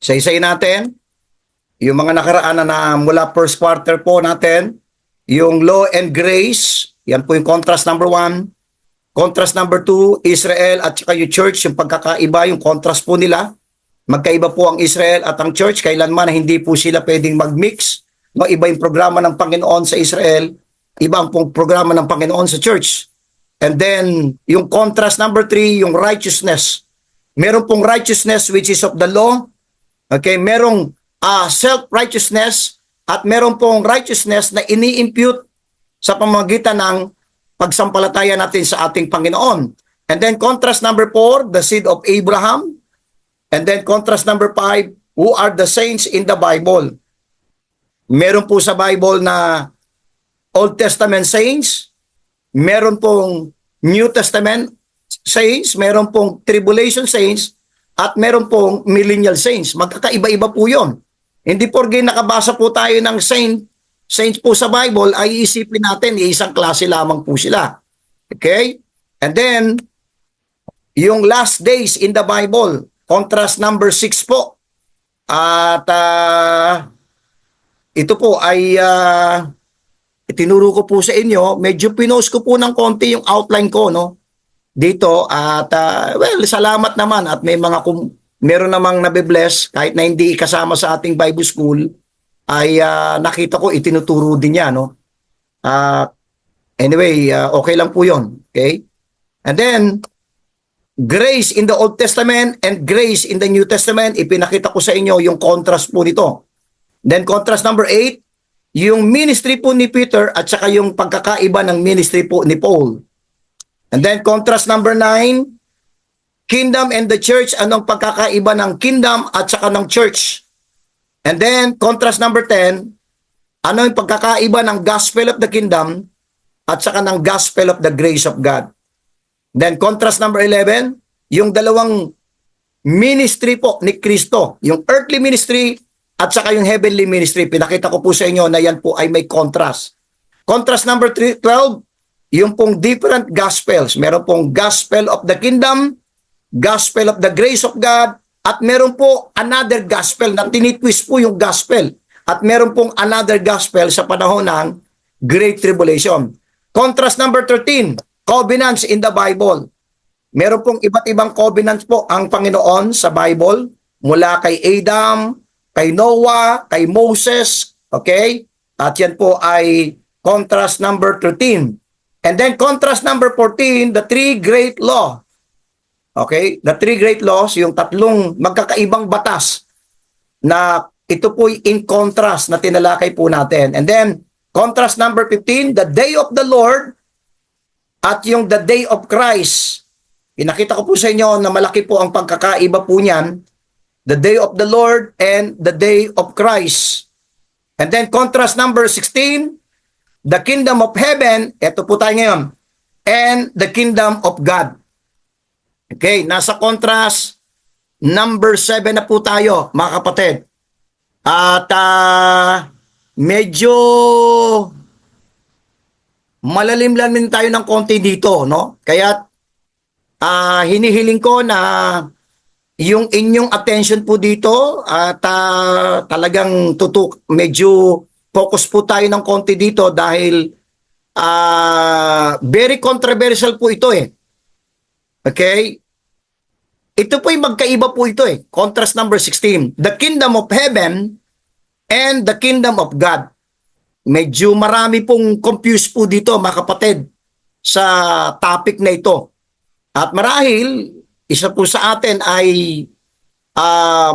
Isa-isay natin. Yung mga nakaraan na mula first quarter po natin. Yung law and grace. Yan po yung contrast number 1. Contrast number 2, Israel at saka yung church. Yung pagkakaiba, yung contrast po nila. Magkaiba po ang Israel at ang church. Kailanman na hindi po sila pwedeng mag-mix. No, iba yung programa ng Panginoon sa Israel. Iba ang programa ng Panginoon sa church. And then, yung contrast number 3, yung righteousness. Meron pong righteousness which is of the law. Okay, merong self-righteousness at meron pong righteousness na ini-impute sa pamamagitan ng pagsampalataya natin sa ating Panginoon. And then contrast number 4, the seed of Abraham. And then contrast number 5, who are the saints in the Bible. Meron po sa Bible na Old Testament saints, meron pong New Testament saints, meron pong tribulation saints, at meron pong millennial saints. Magkakaiba-iba po yun. Hindi porke nakabasa po tayo ng saints po sa Bible, ay iisipin natin, isang klase lamang po sila. Okay? And then, yung last days in the Bible, contrast number 6 po. At ito po ay itinuro ko po sa inyo. Medyo pinost ko po ng konti yung outline ko, no? Dito at well, salamat naman at may mga meron namang nabe-bless kahit na hindi kasama sa ating Bible school ay nakita ko itinuturo din niya, no? Anyway, okay lang po 'yon, okay? And then grace in the Old Testament and grace in the New Testament, ipinakita ko sa inyo yung contrast po nito. Then contrast number 8, yung ministry po ni Peter at saka yung pagkakaiba ng ministry po ni Paul. And then contrast number 9, kingdom and the church, anong pagkakaiba ng kingdom at saka ng church. And then contrast number 10, ano yung pagkakaiba ng gospel of the kingdom at saka ng gospel of the grace of God. Then contrast number 11, yung dalawang ministry po ni Kristo, yung earthly ministry at saka yung heavenly ministry. Pinakita ko po sa inyo na yan po ay may contrast. Contrast number 12, yung pong different gospels. Meron pong gospel of the kingdom, gospel of the grace of God, at meron po another gospel na tinitwist po yung gospel. At meron pong another gospel sa panahon ng Great Tribulation. Contrast number 13, covenants in the Bible. Meron pong iba't ibang covenants po ang Panginoon sa Bible, mula kay Adam, kay Noah, kay Moses, okay? At yan po ay contrast number 13. And then contrast number 14, the three great law. Okay? The three great laws, yung tatlong magkakaibang batas na ito po'y in contrast na tinalakay po natin. And then contrast number 15, the day of the Lord at yung the day of Christ. Pinakita ko po sa inyo na malaki po ang pagkakaiba po niyan. The day of the Lord and the day of Christ. And then contrast number 16, the kingdom of heaven, ito po tayo ngayon, and the kingdom of God. Okay, nasa contrast number 7 na po tayo, mga kapatid. At medyo malalim-lamin tayo ng konti dito, no? Kaya hinihiling ko na yung inyong attention po dito at talagang medyo focus po tayo ng konti dito dahil very controversial po ito eh. Okay? Ito po yung magkaiba po ito eh. Contrast number 16. The kingdom of heaven and the kingdom of God. Medyo marami pong confused po dito mga kapatid sa topic na ito. At marahil, isa po sa atin ay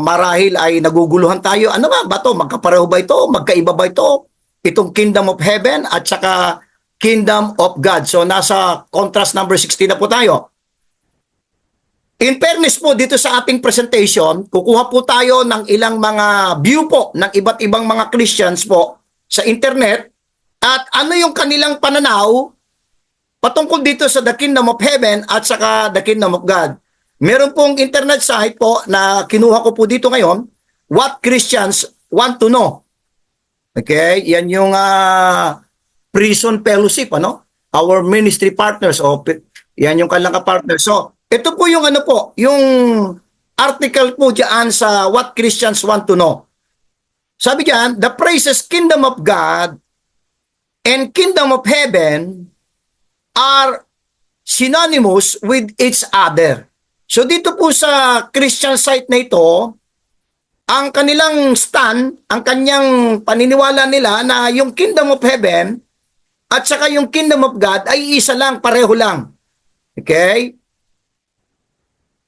marahil ay naguguluhan tayo. Ano ba ito? Magkapareho ba ito? Magkaiba ba ito? Itong kingdom of heaven at saka kingdom of God. So nasa contrast number 16 na po tayo. In fairness po dito sa ating presentation, kukuha po tayo ng ilang mga view po ng iba't ibang mga Christians po sa internet at ano yung kanilang pananaw patungkol dito sa the kingdom of heaven at saka the kingdom of God. Meron pong internet site po na kinuha ko po dito ngayon, What Christians Want to Know. Okay, yan yung Prison Fellowship, ano? Our ministry partners, o yan yung kanilang partners. So, ito po yung ano po, yung article po dyan sa What Christians Want to Know. Sabi dyan, the phrases kingdom of God and kingdom of heaven are synonymous with each other. So dito po sa Christian site na ito, ang kanilang stand, ang kanyang paniniwala nila na yung kingdom of heaven at saka yung kingdom of God ay isa lang, pareho lang. Okay?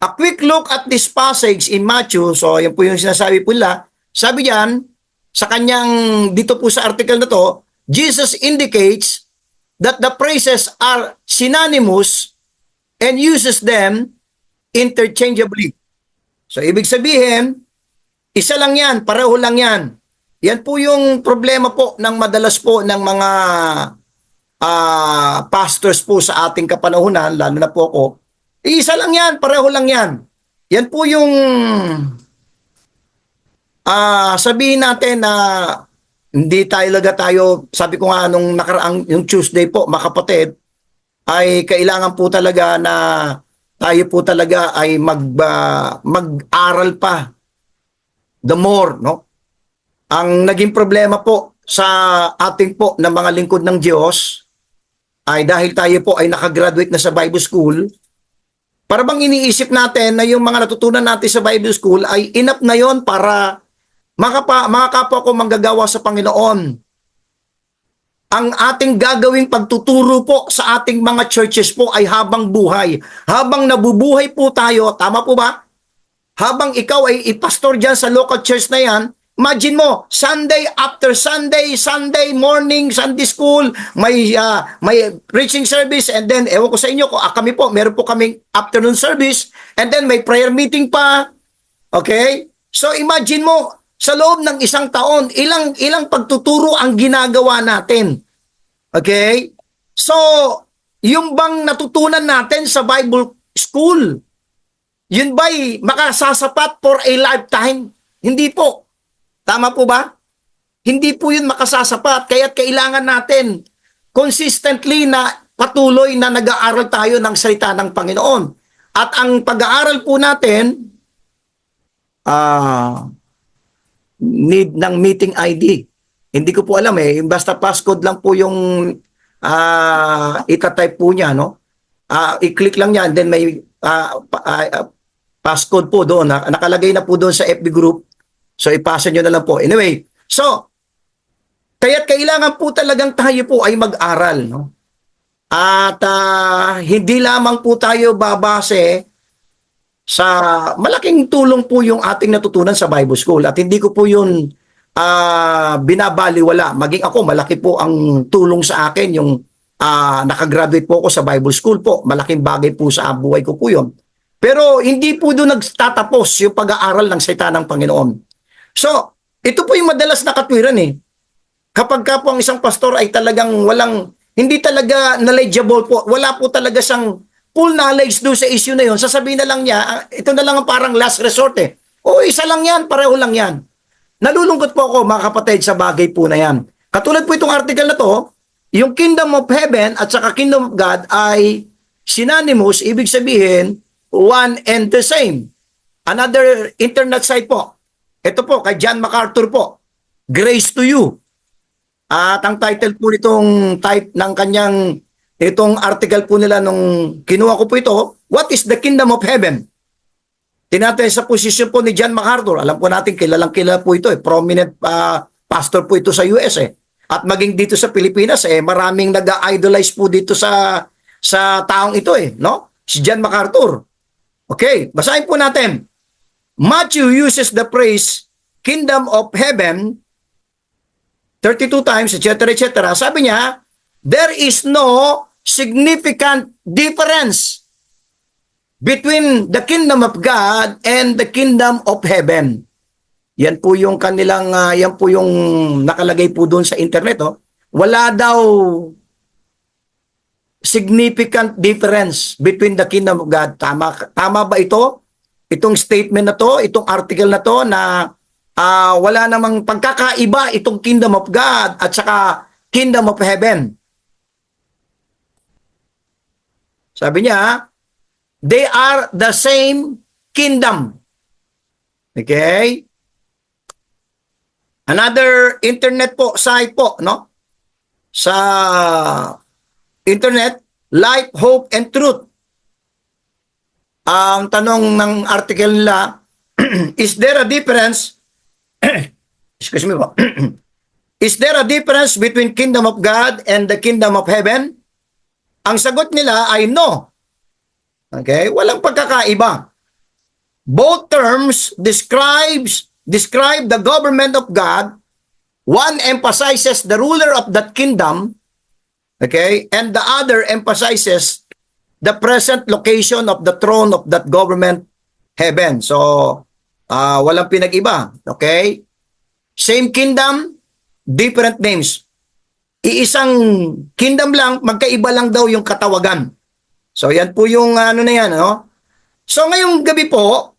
A quick look at this passage in Matthew, so yan po yung sinasabi po nila, sabi diyan, sa kanyang, dito po sa article na to, Jesus indicates that the phrases are synonymous and uses them interchangeably. So, ibig sabihin, isa lang yan, pareho lang yan. Yan po yung problema po ng madalas po ng mga pastors po sa ating kapanahunan, lalo na po ako. Isa lang yan, pareho lang yan. Yan po yung sabihin natin na hindi tayo, sabi ko nga nung nakaraang yung Tuesday po, mga kapatid, ay kailangan po talaga na tayo po talaga ay mag-aral pa the more, no? Ang naging problema po sa ating po ng mga lingkod ng Diyos ay dahil tayo po ay nakagraduate na sa Bible School, para bang iniisip natin na yung mga natutunan natin sa Bible School ay enough na yon para mga kapwa ko manggagawa sa Panginoon. Ang ating gagawing pagtuturo po sa ating mga churches po ay habang buhay. Habang nabubuhay po tayo, tama po ba? Habang ikaw ay ipastor dyan sa local church na yan, imagine mo, Sunday after Sunday, Sunday morning, Sunday school, may preaching service, and then, ewan ko sa inyo, kami po, meron po kaming afternoon service, and then may prayer meeting pa. Okay? So imagine mo, sa loob ng isang taon, ilang pagtuturo ang ginagawa natin. Okay? So, yung bang natutunan natin sa Bible School, yun ba'y makasasapat for a lifetime? Hindi po. Tama po ba? Hindi po yun makasasapat. Kaya kailangan natin consistently na patuloy na nag-aaral tayo ng salita ng Panginoon. At ang pag-aaral po natin, need ng meeting ID. Hindi ko po alam basta passcode lang po yung itatype po niya, no? I-click lang yan, then may passcode po doon. Nakalagay na po doon sa FB group. So, ipasa nyo na lang po. Anyway, so, kaya't kailangan po talagang tayo po ay mag-aral, no? At hindi lamang po tayo babase sa malaking tulong po yung ating natutunan sa Bible School. At hindi ko po yun binabaliwala. Maging ako, malaki po ang tulong sa akin yung nakagraduate po ako sa Bible School po. Malaking bagay po sa buhay ko po yun. Pero hindi po doon nagtatapos yung pag-aaral ng salita ng Panginoon. So, ito po yung madalas na katwiran Kapag ka po ang isang pastor ay talagang hindi talaga knowledgeable po, wala po talaga siyang full knowledge doon sa issue na yun, sasabihin na lang niya, ito na lang ang parang last resort O, isa lang yan, pareho lang yan. Nalulungkot po ako, mga kapatid, sa bagay po na yan. Katulad po itong article na to, yung kingdom of heaven at saka kingdom of God ay synonymous, ibig sabihin, one and the same. Another internet site po. Ito po, kay John MacArthur po. Grace to you. At ang title po nitong type ng kanyang, itong article po nila nung kinuha ko po ito, What is the Kingdom of Heaven? Tinatay sa posisyon po ni John MacArthur. Alam po natin, kilalang-kilala po ito. Prominent pastor po ito sa US. At maging dito sa Pilipinas, maraming nag-idolize po dito sa taong ito. No? Si John MacArthur. Okay, basahin po natin. Matthew uses the phrase Kingdom of Heaven 32 times, etc., etc. Sabi niya, there is no significant difference between the kingdom of God and the kingdom of heaven. Yan po yung kanilang, yan po yung nakalagay po doon sa internet. Wala daw significant difference between the kingdom of God. Tama ba ito? Itong statement na to, itong article na to na wala namang pagkakaiba itong kingdom of God at saka kingdom of heaven. Sabi niya, they are the same kingdom. Okay? Another internet po, site po, no? Sa internet, Life, Hope, and Truth. Ang tanong ng article nila, is there a difference, excuse me po, is there a difference between kingdom of God and the kingdom of heaven? Ang sagot nila ay no. Okay? Walang pagkakaiba. Both terms describe the government of God. One emphasizes the ruler of that kingdom, okay, and the other emphasizes the present location of the throne of that government, heaven. So, walang pinag-iba, okay? Same kingdom, different names. Iisang kingdom lang, magkaiba lang daw yung katawagan. So, yan po yung ano na yan, no? So, ngayong gabi po,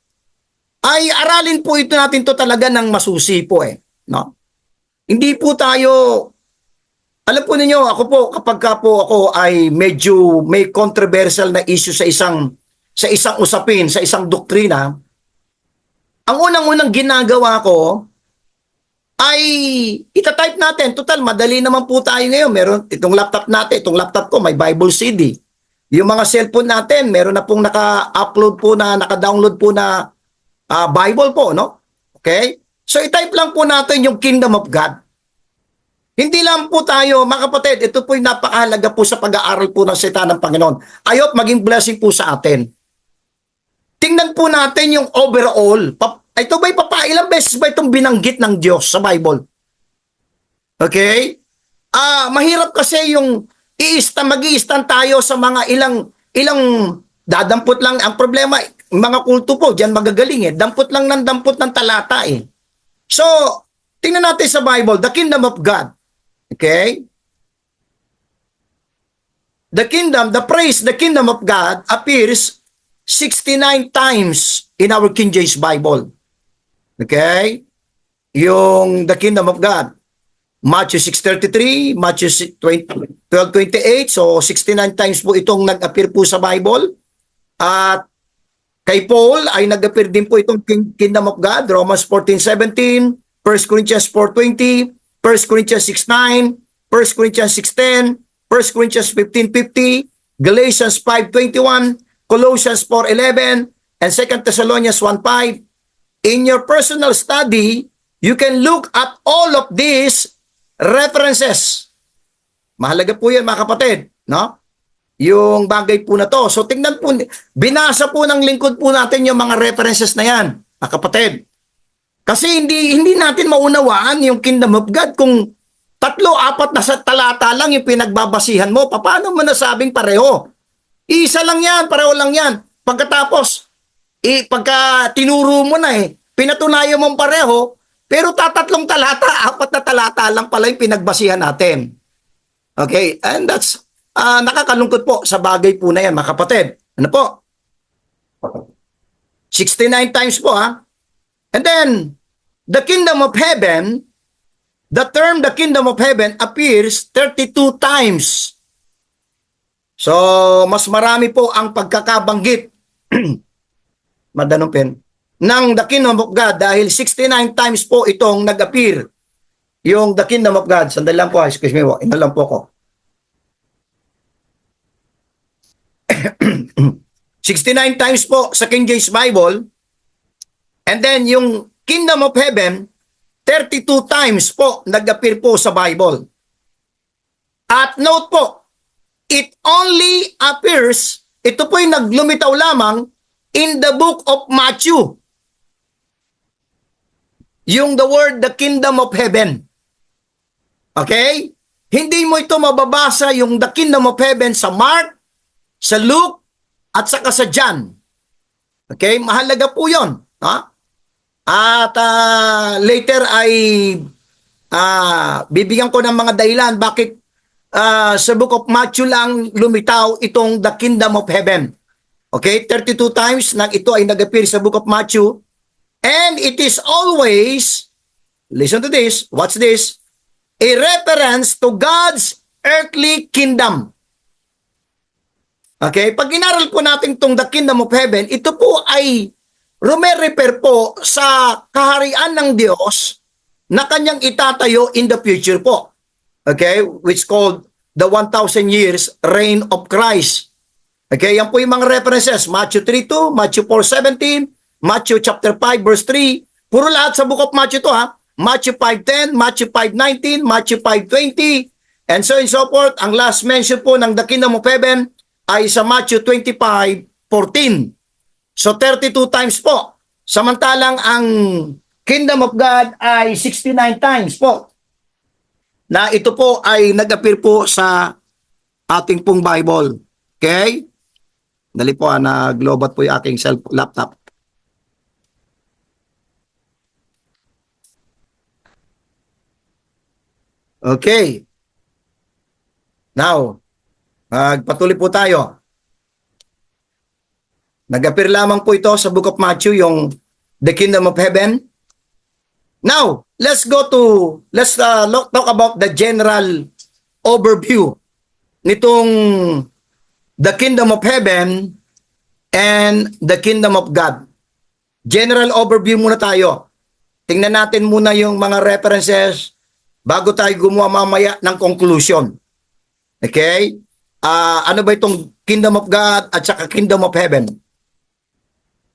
ay aralin po ito natin to talaga ng masusi po no? Hindi po tayo, alam po ninyo, ako po, kapag ka po ako ay medyo may controversial na issue sa isang usapin, sa isang doktrina, ang unang-unang ginagawa ko ay itatype natin. Total, madali naman po tayo ngayon. Meron itong laptop natin, itong laptop ko, may Bible CD. Yung mga cellphone natin, meron na pong naka-upload po na, naka-download po na Bible po, no? Okay? So, itype lang po natin yung Kingdom of God. Hindi lang po tayo, mga kapatid, ito po yung napakahalaga po sa pag-aaral po ng salita ng Panginoon. I hope maging blessing po sa atin. Tingnan po natin yung overall. Ito ba'y ilang beses ba itong binanggit ng Diyos sa Bible? Okay? Mahirap kasi yung mag-i-stand tayo sa mga ilang dadampot lang. Ang problema, mga kulto po, diyan magagaling dampot lang ng dampot ng talata So, tingnan natin sa Bible, the kingdom of God. Okay? The kingdom of God appears 69 times in our King James Bible. Okay? Yung the kingdom of God. Matthew 6:33, Matthew 12:28, so 69 times po itong nag-appear po sa Bible. At kay Paul ay nag-appear din po itong kingdom of God, Romans 14:17, 1 Corinthians 4:20, 1 Corinthians 6:9, 1 Corinthians 6:10, 1 Corinthians 15:50, Galatians 5:21, Colossians 4:11, and 2 Thessalonians 1:5. In your personal study, you can look at all of these references. Mahalaga po yan, mga kapatid, no? Yung bagay po na to. So tingnan po, binasa po ng lingkod po natin yung mga references na yan, mga kapatid. Kasi hindi natin maunawaan yung kingdom of God kung 3-4 na sa talata lang yung pinagbabasihan mo. Paano mo nasabing pareho? Isa lang yan, pareho lang yan. Pagkatapos, pagka tinuro mo na pinatunayan mong pareho, pero 3 talata, 4 na talata lang pala yung pinagbasihan natin. Okay? And that's nakakalungkot po sa bagay po na yan, mga kapatid. Ano po? 69 times po, And then, the kingdom of heaven, the term the kingdom of heaven appears 32 times. So, mas marami po ang pagkakabanggit madanong ng the kingdom of God dahil 69 times po itong nag-appear yung the kingdom of God. Sandali lang po, excuse me po, ina lang po ko. 69 times po sa King James Bible, and then yung kingdom of heaven 32 times po nag-appear po sa Bible. At note po, it only appears, ito po yung naglumitaw lamang in the book of Matthew. Yung the word, the kingdom of heaven. Okay? Hindi mo ito mababasa yung the kingdom of heaven sa Mark, sa Luke, at saka sa John. Okay? Mahalaga po yun. At later ay bibigyan ko ng mga dahilan bakit sa book of Matthew lang lumitaw itong the kingdom of heaven. Okay? 32 times nang ito ay nag-appear sa book of Matthew. And it is always, listen to this, watch this, a reference to God's earthly kingdom. Okay? Pag inaral po natin itong the kingdom of heaven, ito po ay rumerefer po sa kaharian ng Diyos na kanyang itatayo in the future po. Okay? Which called the 1,000 years reign of Christ. Okay? Yan po yung mga references. Matthew 3:2, Matthew 4:17, Matthew chapter 5 verse 3. Puro lahat sa book of Matthew to ha. Matthew 5:10, Matthew 5:19, Matthew 5:20, and so forth. Ang last mention po ng the kingdom of heaven ay sa Matthew 25:14. So 32 times po. Samantalang ang kingdom of God ay 69 times po. Na ito po ay nag-appear po sa ating pong Bible. Okay? Dali po nag-lobat po yung aking laptop. Okay. Now, magpatuloy po tayo. Nag-appear lamang po ito sa book of Matthew, yung the kingdom of heaven. Now, let's talk about the general overview nitong the kingdom of heaven and the kingdom of God. General overview muna tayo. Tingnan natin muna yung mga references bago tayo gumawa mamaya ng conclusion. Okay? Ano ba itong kingdom of God at saka kingdom of heaven?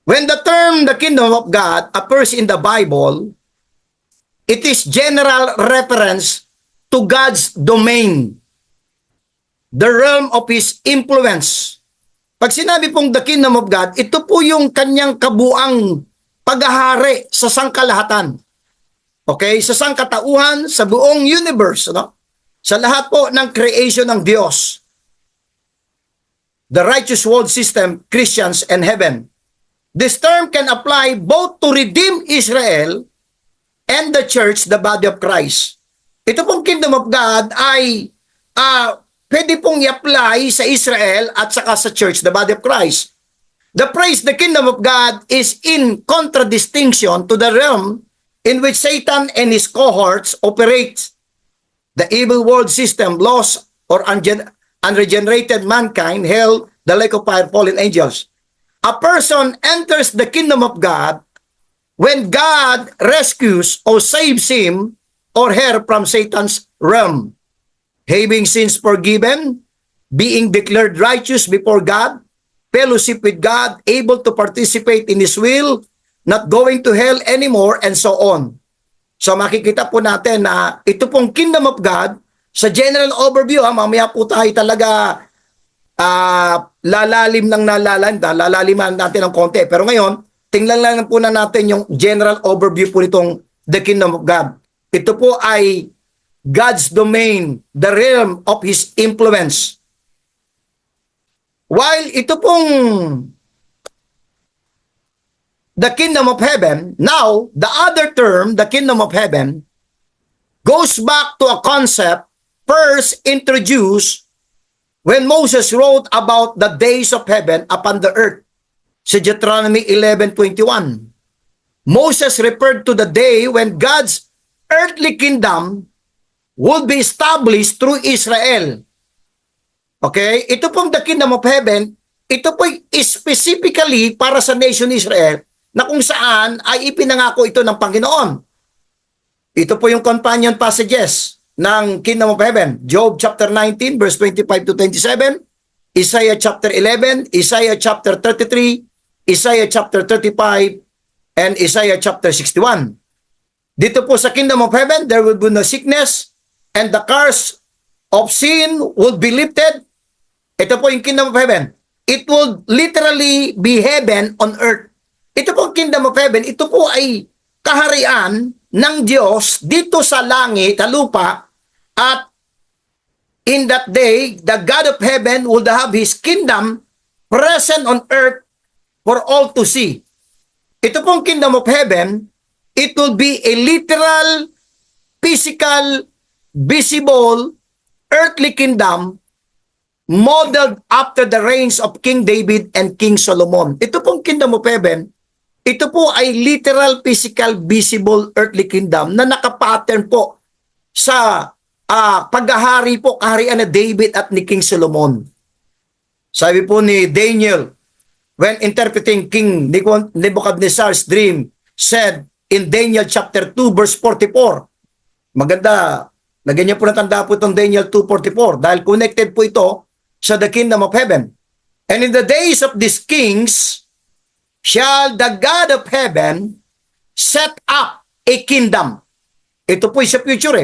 When the term the kingdom of God appears in the Bible, it is general reference to God's domain, the realm of His influence. Pag sinabi pong the kingdom of God, ito po yung kanyang kabuang paghahari sa sangkalahatan. Okay? Sa sangkatauhan, sa buong universe, no? Sa lahat po ng creation ng Diyos. The righteous world system, Christians, and heaven. This term can apply both to redeem Israel and the church, the body of Christ. Ito pong kingdom of God ay pwede pong i-apply sa Israel at saka sa church, the body of Christ. The phrase, the kingdom of God, is in contradistinction to the realm in which Satan and his cohorts operate. The evil world system, lost or unregenerated mankind, hell, the lake of fire, fallen angels. A person enters the kingdom of God when God rescues or saves him or her from Satan's realm. Having sins forgiven, being declared righteous before God, fellowship with God, able to participate in His will, not going to hell anymore, and so on. So makikita po natin na ito pong kingdom of God, sa general overview, mamaya po tayo talaga lalaliman natin ng konti. Pero ngayon, tingnan lang po na natin yung general overview po nitong the kingdom of God. Ito po ay God's domain, the realm of His influence. While ito pong the kingdom of heaven, now, the other term, the kingdom of heaven, goes back to a concept first introduced when Moses wrote about the days of heaven upon the earth. Sa Deuteronomy 11:21. Moses referred to the day when God's earthly kingdom would be established through Israel. Okay? Ito pong the kingdom of heaven, ito po specifically para sa nation Israel na kung saan ay ipinangako ito ng Panginoon. Ito po yung companion passages ng kingdom of heaven. Job chapter 19 verse 25 to 27, Isaiah chapter 11, Isaiah chapter 33, Isaiah chapter 35, and Isaiah chapter 61. Dito po sa kingdom of heaven, there will be no sickness, and the curse of sin will be lifted. Ito po yung kingdom of heaven. It will literally be heaven on earth. Ito po ang kingdom of heaven. Ito po ay kaharian ng Diyos dito sa langit, sa lupa, at in that day, the God of heaven would have His kingdom present on earth for all to see. Ito pong kingdom of heaven, it will be a literal, physical, visible, earthly kingdom modeled after the reigns of King David and King Solomon. Ito pong kingdom of heaven, ito po ay literal, physical, visible, earthly kingdom na nakapattern po sa paghahari po, kaharian na David at ni King Solomon. Sabi po ni Daniel when interpreting King Nebuchadnezzar's dream, said in Daniel chapter 2 verse 44. Maganda, lagyan niyo po ng tanda po itong Daniel 2:44 dahil connected po ito sa the kingdom of heaven. And in the days of these kings, shall the God of heaven set up a kingdom. Ito po sa future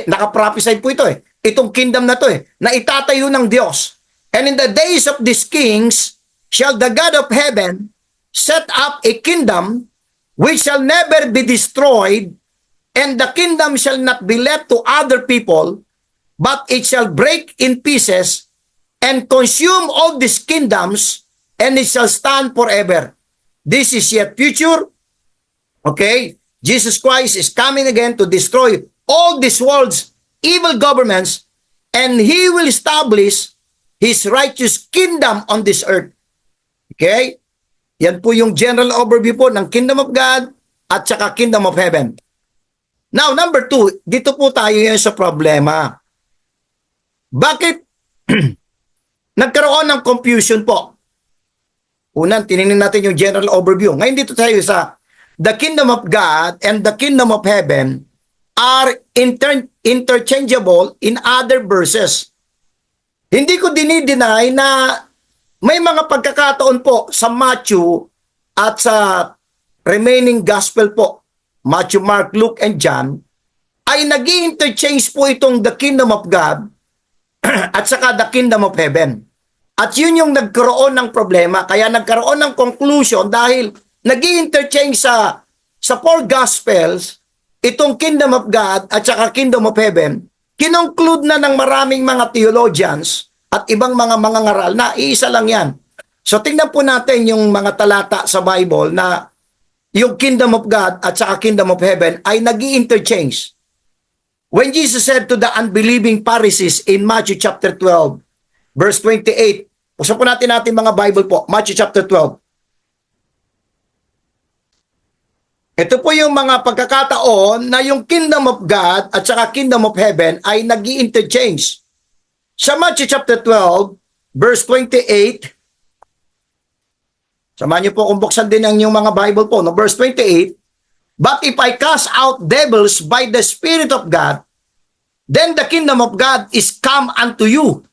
nakaprophesy po ito Itong kingdom na to na itatayo ng Diyos. And in the days of these kings, shall the God of heaven set up a kingdom which shall never be destroyed, and the kingdom shall not be left to other people, but it shall break in pieces and consume all these kingdoms, and it shall stand forever. This is yet future. Okay? Jesus Christ is coming again to destroy all this world's evil governments, and He will establish His righteous kingdom on this earth. Okay? Yan po yung general overview po ng Kingdom of God at saka Kingdom of Heaven. Now, number 2, dito po tayo yan sa problema. Bakit nagkaroon ng confusion po? Unang, tinignan natin yung general overview. Ngayon dito tayo sa the Kingdom of God and the Kingdom of Heaven are interchangeable in other verses. Hindi ko dinideny na may mga pagkakataon po sa Matthew at sa remaining gospel po, Matthew, Mark, Luke, and John, ay nag-i-interchange po itong the Kingdom of God at saka the Kingdom of Heaven. At yun yung nagkaroon ng problema, kaya nagkaroon ng conclusion dahil nag-i-interchange sa 4 Gospels, itong Kingdom of God at saka Kingdom of Heaven, kinongclude na ng maraming mga theologians at ibang mga mangangaral na iisa lang yan. So tingnan po natin yung mga talata sa Bible na yung Kingdom of God at saka Kingdom of Heaven ay nag-i-interchange. When Jesus said to the unbelieving Pharisees in Matthew chapter 12, verse 28, buksan po natin mga Bible po, Matthew chapter 12. Ito po yung mga pagkakataon na yung Kingdom of God at saka Kingdom of Heaven ay nag-i-interchange. Sa Matthew chapter 12, verse 28, samahan niyo po kung buksan din ang yung mga Bible po, no? Verse 28, but if I cast out devils by the Spirit of God, then the kingdom of God is come unto you.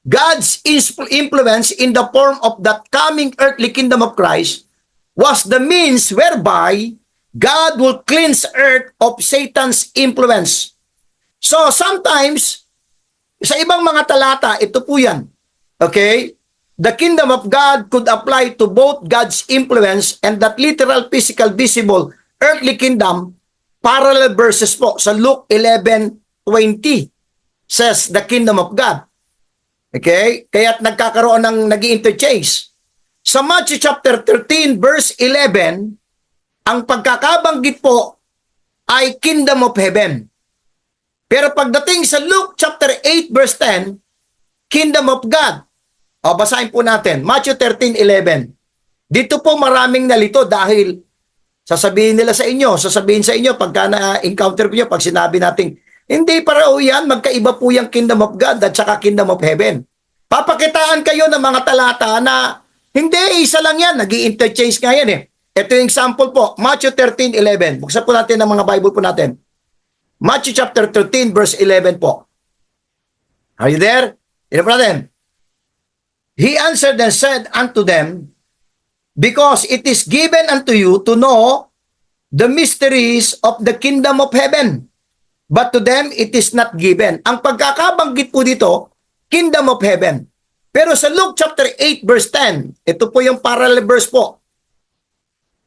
God's influence in the form of that coming earthly kingdom of Christ was the means whereby God will cleanse earth of Satan's influence. So sometimes, sa ibang mga talata, ito po yan. Okay? The kingdom of God could apply to both God's influence and that literal, physical, visible, earthly kingdom. Parallel verses po sa Luke 11:20 says the kingdom of God. Okay? Kaya nagkakaroon ng nag-i-interchange. Sa Matthew chapter 13 verse 11, ang pagkakabanggit po ay kingdom of heaven. Pero pagdating sa Luke chapter 8 verse 10, kingdom of God. O, basahin po natin. Matthew 13:11. Dito po maraming nalito dahil sasabihin sa inyo pagka na-encounter po nyo, pag sinabi natin, hindi para o yan, magkaiba po yung kingdom of God at saka kingdom of heaven. Papakitaan kayo ng mga talata na hindi, isa lang yan. Nag-i-interchange nga yan Ito yung example po. Matthew 13:11. Buksan po natin ang mga Bible po natin. Matthew chapter 13 verse 11 po. Are you there? Ito po natin. He answered and said unto them, because it is given unto you to know the mysteries of the kingdom of heaven, but to them it is not given. Ang pagkakabanggit po dito, kingdom of heaven. Pero sa Luke chapter 8 verse 10, ito po yung parallel verse po.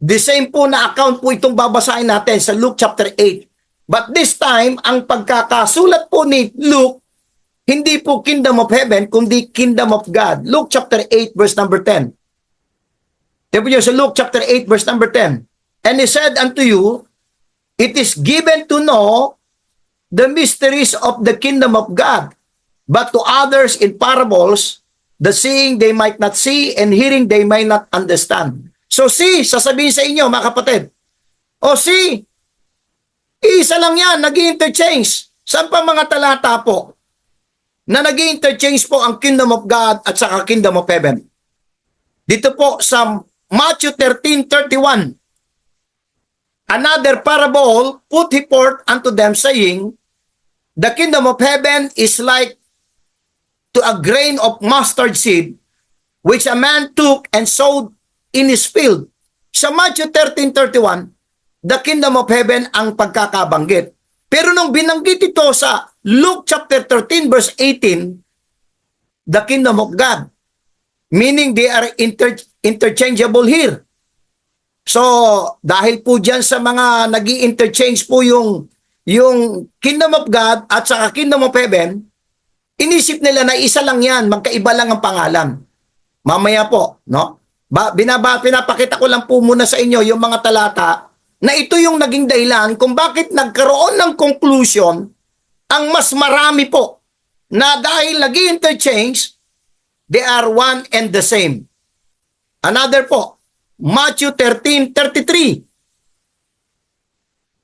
The same po na account po itong babasahin natin sa Luke chapter 8. But this time, ang pagkakasulat po ni Luke, hindi po kingdom of heaven, kundi kingdom of God. Luke chapter 8 verse number 10. Ito po sa Luke chapter 8 verse number 10. And he said unto you, it is given to know the mysteries of the kingdom of God, but to others in parables, the seeing they might not see, and hearing they might not understand. So see, sasabihin sa inyo mga kapatid, see, isa lang yan, nag-i-interchange. Saan pa mga talata po na nag-i-interchange po ang kingdom of God at saka kingdom of heaven? Dito po sa Matthew 13:31, another parable put he forth unto them, saying, the kingdom of heaven is like to a grain of mustard seed, which a man took and sowed in his field. Sa Matthew 13:31, the kingdom of heaven ang pagkakabanggit. Pero nung binanggit ito sa Luke chapter 13 verse 18, the kingdom of God, meaning they are interchangeable here. So, dahil po dyan sa mga nag-i-interchange po yung kingdom of God at saka kingdom of heaven, inisip nila na isa lang yan, magkaiba lang ang pangalan. Mamaya po, no? Pinapakita ko lang po muna sa inyo yung mga talata na ito yung naging dahilan kung bakit nagkaroon ng conclusion ang mas marami po na dahil nag-i-interchange, they are one and the same. Another po, Matthew 13:33.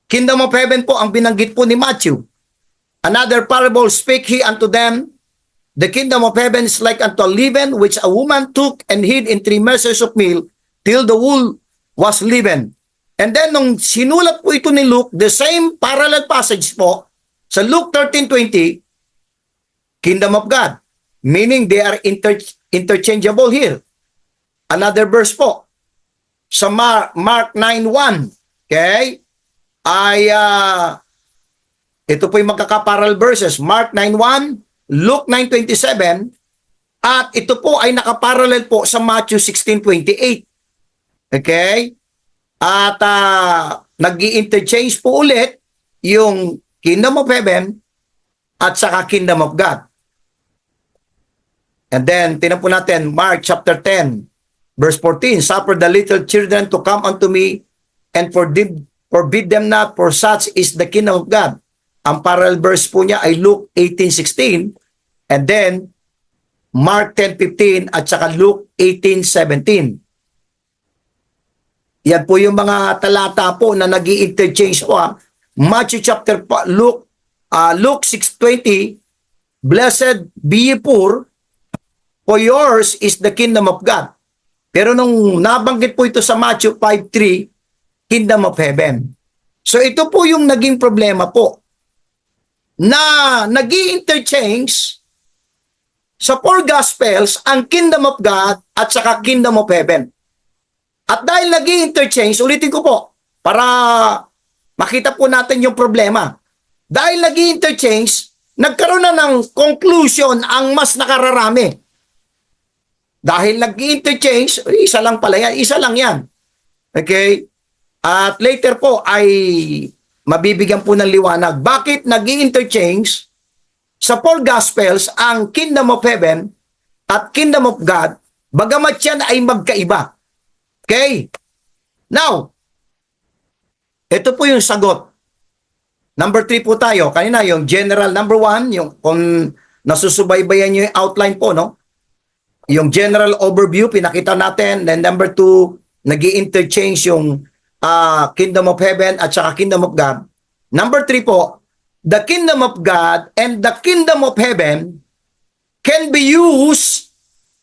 Kingdom of heaven po ang binanggit po ni Matthew. Another parable spake he unto them, the kingdom of heaven is like unto a leaven which a woman took and hid in 3 measures of meal till the whole was leavened. And then nung sinulat po ito ni Luke, the same parallel passage po sa Luke 13:20, kingdom of God, meaning they are interchangeable here. Another verse po sa Mark 9:1, okay, ay ito po yung magkakaparallel verses, Mark 9:1, Luke 9:27, at ito po ay nakaparallel po sa Matthew 16:28. Okay? At nag-i-interchange po ulit yung kingdom of heaven at saka kingdom of God. And then, tinan po natin, Mark chapter 10, verse 14, suffer the little children to come unto me and forbid them not, for such is the kingdom of God. Ang parallel verse po niya ay Luke 18:16, and then Mark 10:15 at saka Luke 18:17. Yan po yung mga talata po na nag-i-interchange po. Matthew chapter Luke 6:20, blessed be ye poor, for yours is the kingdom of God. Pero nung nabanggit po ito sa Matthew 5:3, kingdom of heaven. So ito po yung naging problema po, na nag-i-interchange sa 4 Gospels ang kingdom of God at saka kingdom of heaven. At dahil nag-i-interchange, ulitin ko po, para makita po natin yung problema. Dahil nag-i-interchange, nagkaroon na ng conclusion ang mas nakararami. Dahil nag-i-interchange, isa lang pala yan, isa lang yan. Okay? At later po ay mabibigyan po ng liwanag. Bakit nag-i-interchange sa 4 Gospels ang kingdom of heaven at kingdom of God, bagamat yan ay magkaiba. Okay? Now, ito po yung sagot. Number 3 po tayo. Kanina yung general, number 1, yung kung nasusubaybayan nyo yung outline po, no? Yung general overview, pinakita natin. Then number 2, nag-i-interchange yung kingdom of heaven at saka kingdom of God. Number 3 po, the kingdom of God and the kingdom of heaven can be used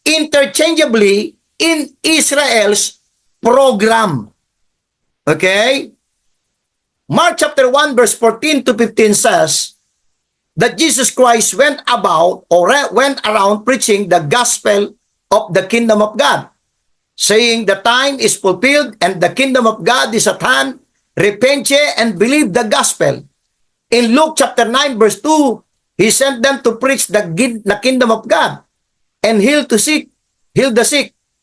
interchangeably in Israel's program. Okay? Mark chapter 1 verse 14 to 15 says that Jesus Christ went around preaching the gospel of the kingdom of God, saying the time is fulfilled and the kingdom of God is at hand. Repent ye and believe the gospel. In Luke chapter 9 verse 2, he sent them to preach the kingdom of God and heal the sick,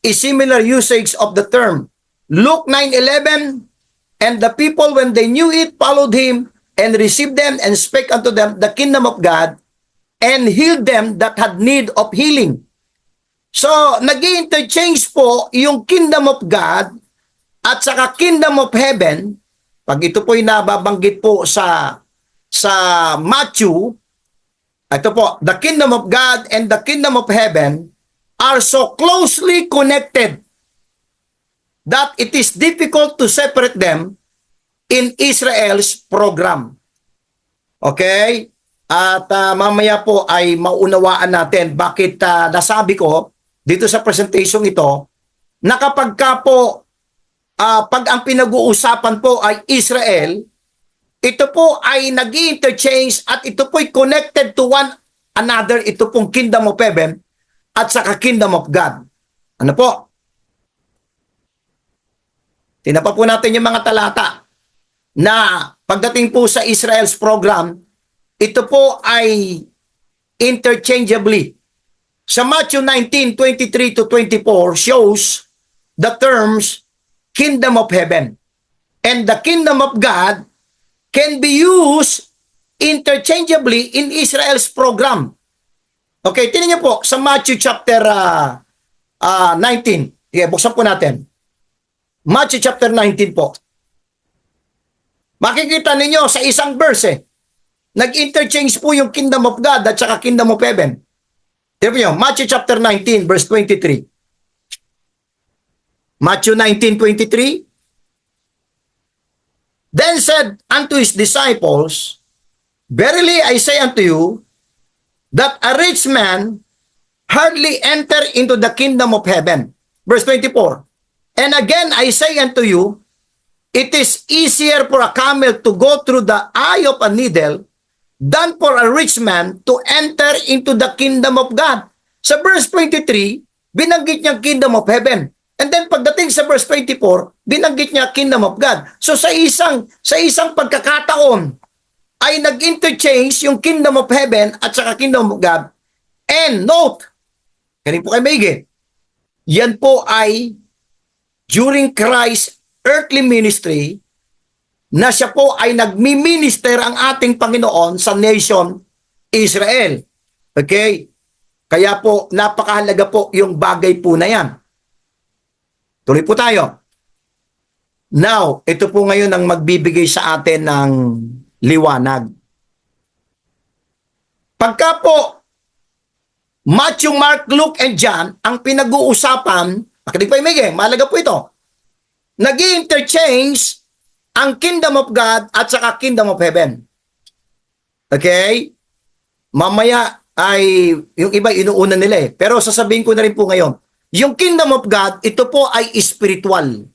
is similar usage of the term. Luke 9:11, and the people when they knew it followed him and received them and spake unto them the kingdom of God and healed them that had need of healing. So, nag-i-interchange po yung kingdom of God at saka kingdom of heaven. Pag ito po yung nababanggit po sa Matthew, ito po, the kingdom of God and the kingdom of heaven are so closely connected that it is difficult to separate them in Israel's program. Okay? At mamaya po ay maunawaan natin bakit nasabi ko dito sa presentation ito na kapag ka po, pag ang pinag-uusapan po ay Israel, ito po ay nag-interchange at ito po ay connected to one another, ito pong Kingdom of Heaven at saka Kingdom of God. Ano po? Tinapa po natin yung mga talata na pagdating po sa Israel's program, ito po ay interchangeably. Sa Matthew 19:23 to 24 shows the terms Kingdom of Heaven. And the Kingdom of God can be used interchangeably in Israel's program. Okay, tingnan niyo po sa Matthew chapter 19. Okay, buksan po natin. Matthew chapter 19 po. Makikita ninyo sa isang verse nag-interchange po yung Kingdom of God at saka Kingdom of Heaven. Tingnan niyo, Matthew chapter 19 verse 23. Matthew 19:23. Then said unto his disciples, Verily I say unto you, that a rich man hardly enter into the kingdom of heaven. Verse 24. And again I say unto you, it is easier for a camel to go through the eye of a needle than for a rich man to enter into the kingdom of God. Sa verse 23, binanggit niya kingdom of heaven. And then pagdating sa verse 24, binanggit niya kingdom of God. So sa isang pagkakataon ay nag-interchange yung kingdom of heaven at saka kingdom of God. And note, ganun po kayo maigi, yan po ay during Christ's earthly ministry na siya po ay nagmi-minister ang ating Panginoon sa nation Israel. Okay? Kaya po, napakahalaga po yung bagay po na yan. Tuloy po tayo. Now, ito po ngayon ang magbibigay sa atin ng liwanag. Pagka po, Matthew, Mark, Luke, and John, ang pinag-uusapan, makinig pa yung mahalaga po ito, nag-i-interchange ang Kingdom of God at saka Kingdom of Heaven. Okay? Mamaya ay, yung iba inuuna nila eh. Pero sasabihin ko na rin po ngayon, yung Kingdom of God, ito po ay spiritual.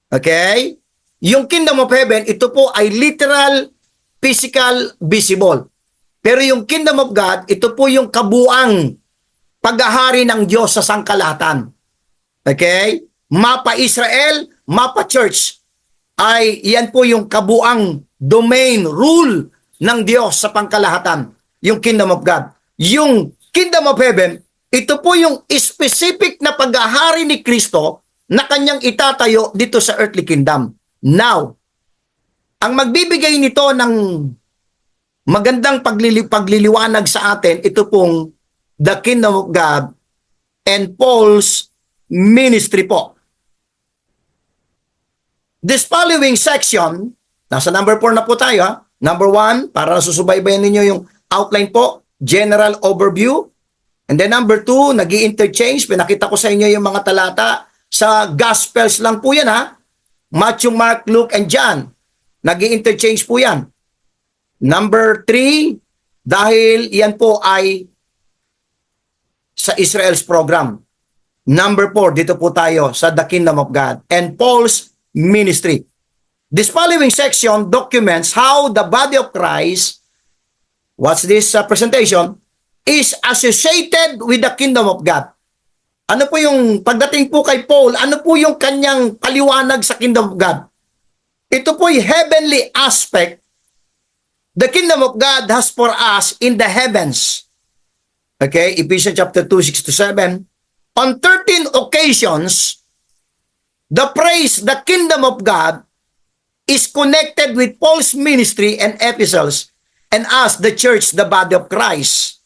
Okay? Yung Kingdom of Heaven, ito po ay literal, physical, visible. Pero yung Kingdom of God, ito po yung kabuang paghahari ng Diyos sa sangkalahatan. Okay? Mapa Israel, mapa Church. Ay, yan po yung kabuang domain, rule ng Diyos sa pangkalahatan. Yung Kingdom of God. Yung Kingdom of Heaven, ito po yung specific na paghahari ni Kristo na kanyang itatayo dito sa earthly kingdom. Now, ang magbibigay nito ng magandang pagliliwanag sa atin, ito pong the Kingdom of God and Paul's ministry po. This following section, nasa number 4 na po tayo ha. Number 1, para nasusubaybayan ninyo yung outline po, general overview. And then number 2, nag-i-interchange. Pinakita ko sa inyo yung mga talata sa Gospels lang po yan ha. Matthew, Mark, Luke, and John. Nag-i-interchange po yan. Number 3, dahil yan po ay sa Israel's program. Number 4, dito po tayo sa the Kingdom of God and Paul's ministry. This following section documents how the body of Christ, what's this presentation, is associated with the Kingdom of God. Ano po yung, pagdating po kay Paul, ano po yung kanyang paliwanag sa Kingdom of God? Ito po yung heavenly aspect the Kingdom of God has for us in the heavens. Okay, Ephesians chapter 2, 6-7. On 13 occasions, the phrase, the Kingdom of God, is connected with Paul's ministry and epistles and us, the church, the body of Christ.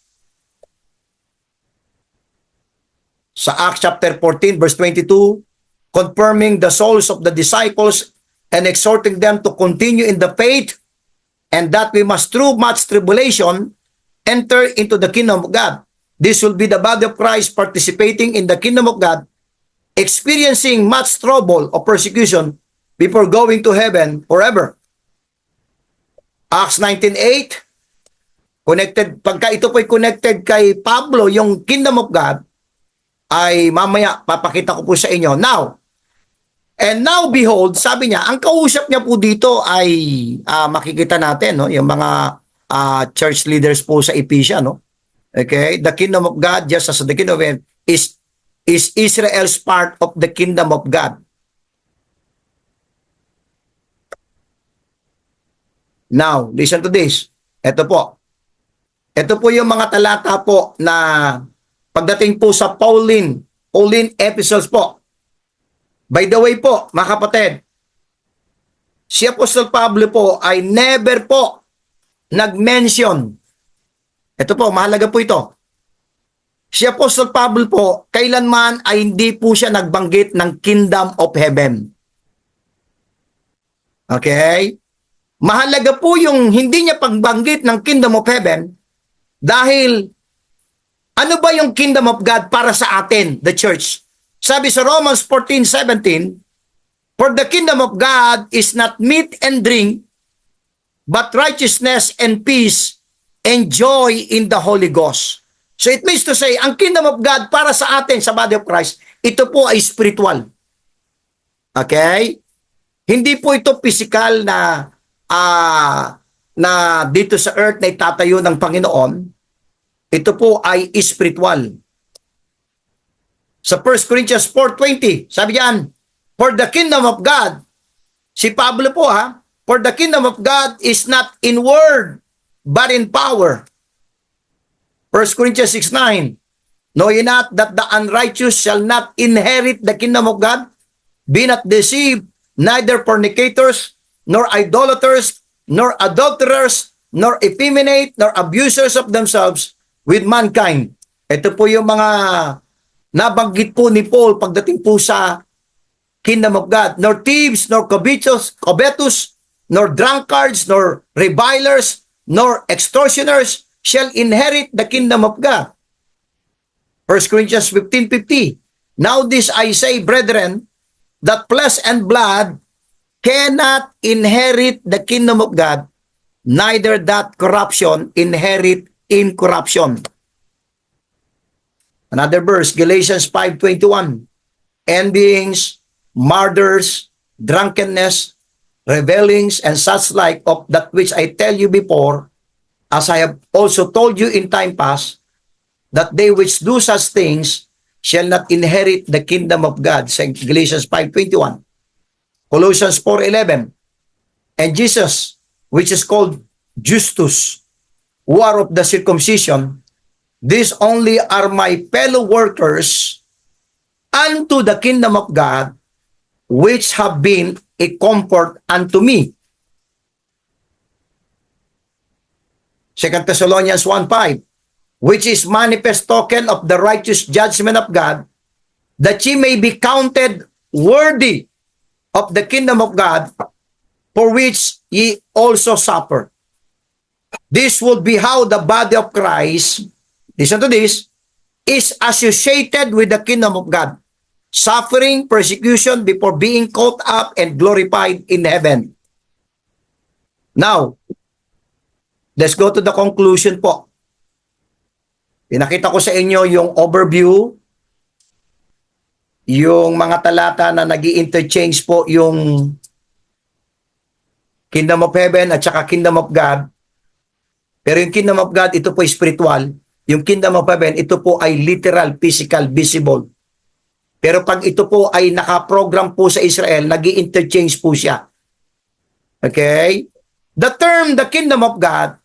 Sa Acts chapter 14 verse 22, confirming the souls of the disciples and exhorting them to continue in the faith and that we must through much tribulation enter into the kingdom of God. This will be the body of Christ participating in the kingdom of God, experiencing much trouble or persecution before going to heaven forever. Acts 19:8, connected, pagka ito po'y connected kay Pablo, yung kingdom of God, ay mamaya papakita ko po sa inyo. Now, and now behold, sabi niya, ang kausap niya po dito ay makikita natin, no, yung mga church leaders po sa Ephesia, no. Okay, the kingdom of God, just as the kingdom of heaven, is Israel's part of the kingdom of God. Now, listen to this. Ito po. Ito po yung mga talata po na pagdating po sa Pauline epistles po. By the way po, mga kapatid, si Apostle Pablo po ay never po nag-mention. Ito po, mahalaga po ito. Si Apostle Pablo po, kailanman ay hindi po siya nagbanggit ng kingdom of heaven. Okay? Mahalaga po yung hindi niya pagbanggit ng kingdom of heaven dahil ano ba yung kingdom of God para sa atin, the church? Sabi sa Romans 14:17, for the kingdom of God is not meat and drink, but righteousness and peace and joy in the Holy Ghost. So it means to say, ang kingdom of God para sa atin sa body of Christ, ito po ay spiritual. Okay? Hindi po ito physical na dito sa earth na itatayo ng Panginoon. Ito po ay spiritual. Sa 1 Corinthians 4:20, sabi diyan, for the kingdom of God, si Pablo po for the kingdom of God is not in word, but in power. 1 Corinthians 6:9, know ye not that the unrighteous shall not inherit the kingdom of God? Be not deceived, neither fornicators, nor idolaters, nor adulterers, nor effeminate, nor abusers of themselves with mankind. Ito po yung mga nabanggit po ni Paul pagdating po sa kingdom of God. Nor thieves, nor covetous, nor drunkards, nor revilers, nor extortioners shall inherit the kingdom of God. 1 Corinthians 15:50. Now this I say, brethren, that flesh and blood cannot inherit the kingdom of God, neither that corruption inherit incorruption. Another verse, Galatians 5:21. Envyings, murders, drunkenness, revelings, and such like of that which I tell you before, as I have also told you in time past, that they which do such things shall not inherit the kingdom of God. Galatians 5:21. Colossians 4:11. And Jesus, which is called Justus, who are of the circumcision, these only are my fellow workers unto the kingdom of God, which have been a comfort unto me. 2 Thessalonians 1:5, which is manifest token of the righteous judgment of God, that ye may be counted worthy of the kingdom of God, for which ye also suffer. This would be how the body of Christ, listen to this, is associated with the kingdom of God, suffering persecution before being caught up and glorified in heaven. Now, let's go to the conclusion po. Pinakita ko sa inyo yung overview, yung mga talata na nag-i-interchange po yung Kingdom of Heaven at saka Kingdom of God. Pero yung Kingdom of God, ito po ay spiritual. Yung Kingdom of Heaven, ito po ay literal, physical, visible. Pero pag ito po ay nakaprogram po sa Israel, nag-i-interchange po siya. Okay? The term, the Kingdom of God,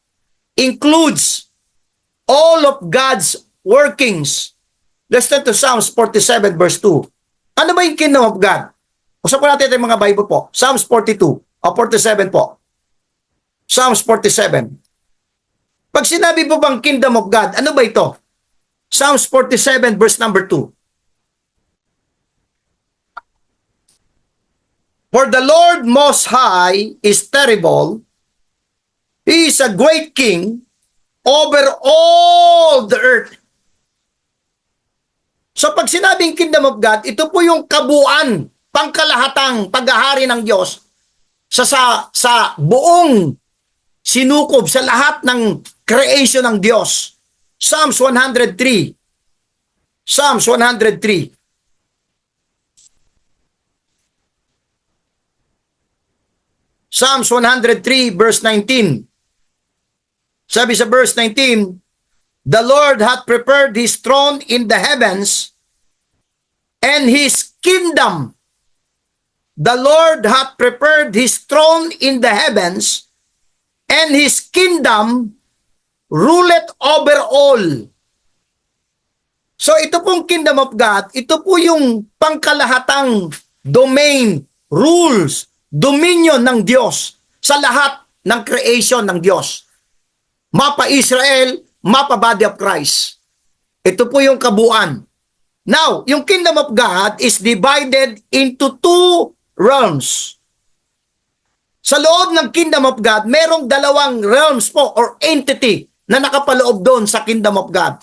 includes all of God's workings. Let's turn to Psalms 47 verse 2. Ano ba yung kingdom of God? Usapan natin yung mga Bible po. Psalms 42 o 47 po. Psalms 47. Pag sinabi po bang kingdom of God, ano ba ito? Psalms 47 verse number 2. For the Lord Most High is terrible. He is a great king over all the earth. So pag sinabing kingdom of God, ito po yung kabuuan, pangkalahatang paghahari ng Diyos sa buong sinukob, sa lahat ng creation ng Diyos. Psalms 103. Psalms 103. Psalms 103 verse 19. Sabi sa verse 19, the Lord hath prepared His throne in the heavens, and His kingdom. The Lord hath prepared His throne in the heavens, and His kingdom ruleth over all. So ito pong kingdom of God, ito po yung pangkalahatang domain, rules, dominion ng Diyos sa lahat ng creation ng Diyos. Mapa Israel, mapa body of Christ. Ito po yung kabuuan. Now, yung kingdom of God is divided into two realms. Sa loob ng kingdom of God, merong dalawang realms po or entity na nakapaloob doon sa kingdom of God.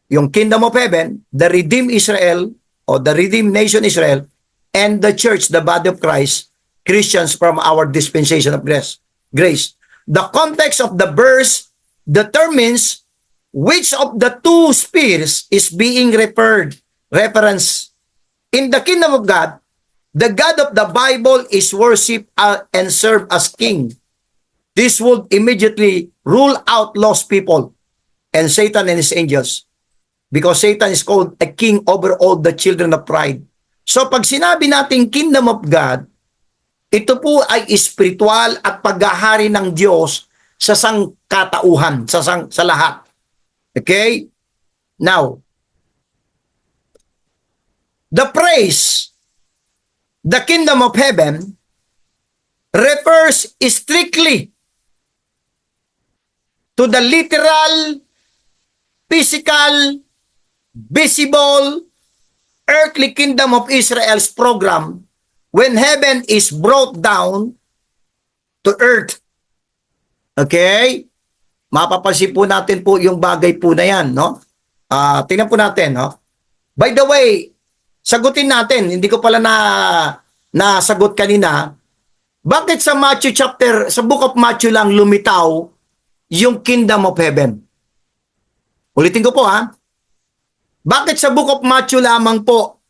Yung kingdom of heaven, the redeemed Israel or the redeemed nation Israel, and the church, the body of Christ, Christians from our dispensation of grace. The context of the verse determines which of the two spheres is being referenced. In the kingdom of God, the God of the Bible is worshipped and served as king. This would immediately rule out lost people and Satan and his angels, because Satan is called a king over all the children of pride. So pag sinabi natin kingdom of God, ito po ay espiritual at paghahari ng Diyos sa sangkatauhan, sa lahat. Okay? Now, the phrase, the kingdom of heaven, refers strictly to the literal, physical, visible, earthly kingdom of Israel's program when heaven is brought down to earth. Okay? Mapapansin po natin po yung bagay po na yan, no? Tingnan po natin, no? By the way, sagutin natin, hindi ko pala nasagot kanina, bakit sa sa book of Matthew lang lumitaw yung kingdom of heaven? Ulitin ko po, ha? Bakit sa book of Matthew lamang po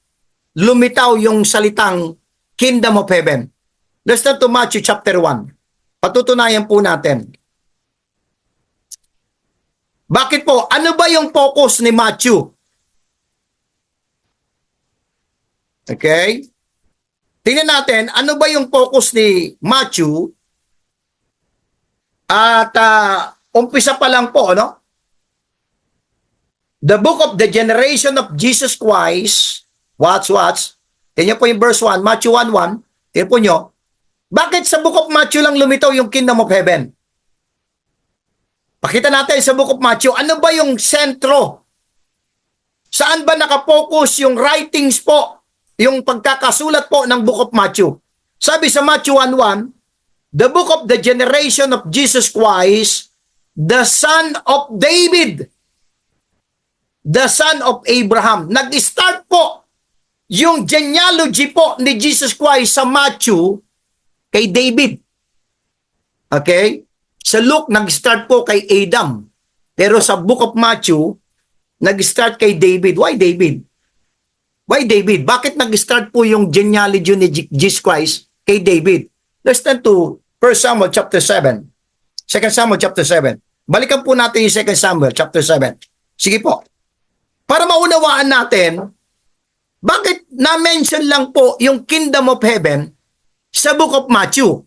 lumitaw yung salitang kingdom of heaven? Let's turn to Matthew chapter 1. Patutunayan po natin. Bakit po? Ano ba yung focus ni Matthew? Okay? Tingnan natin, ano ba yung focus ni Matthew? At umpisa pa lang po, no? The book of the generation of Jesus Christ, watch. Tingnan po yung verse 1, Matthew 1:1. Tingnan po nyo. Bakit sa book of Matthew lang lumitaw yung kingdom of heaven? Pakita natin sa book of Matthew, ano ba yung sentro? Saan ba nakapokus yung writings po, yung pagkakasulat po ng book of Matthew? Sabi sa Matthew 1:1, the book of the generation of Jesus Christ, the son of David, the son of Abraham. Nag-start po yung genealogy po ni Jesus Christ sa Matthew kay David. Okay? Sa Luke, nag-start po kay Adam. Pero sa book of Matthew, nag-start kay David. Why David? Why David? Bakit nag-start po yung genealogy ni Jesus Christ kay David? Let's turn to 1 Samuel chapter 7. 2 Samuel chapter 7. Balikan po natin yung 2 Samuel chapter 7. Sige po. Para maunawaan natin, bakit na-mention lang po yung kingdom of heaven sa book of Matthew?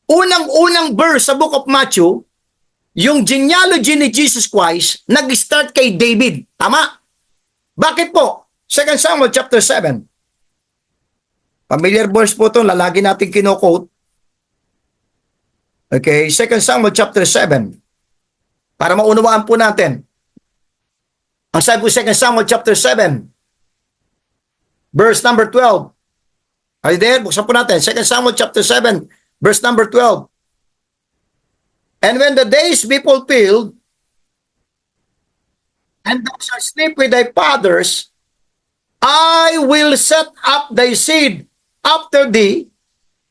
Unang-unang verse sa book of Matthew, yung genealogy ni Jesus Christ, nag-start kay David. Tama? Bakit po? 2 Samuel chapter 7. Familiar verse po ito, lalagi natin kino-quote. Okay, 2 Samuel chapter 7. Para maunawaan po natin. Ang sabi po 2 Samuel chapter 7, verse number 12. Are you there? Buksan po natin. 2 Samuel chapter 7, verse number 12. And when the days be fulfilled, and thou shalt sleep with thy fathers, I will set up thy seed after thee,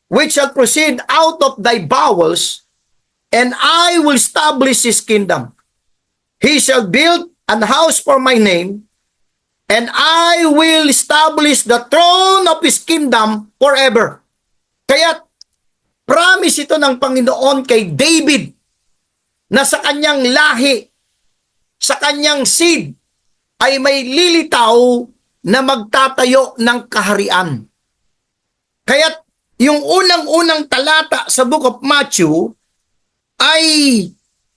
which shall proceed out of thy bowels, and I will establish his kingdom. He shall build an house for my name, and I will establish the throne of His kingdom forever. Kaya, promise ito ng Panginoon kay David na sa kanyang lahi, sa kanyang seed, ay may lilitaw na magtatayo ng kaharian. Kaya, yung unang-unang talata sa Book of Matthew, ay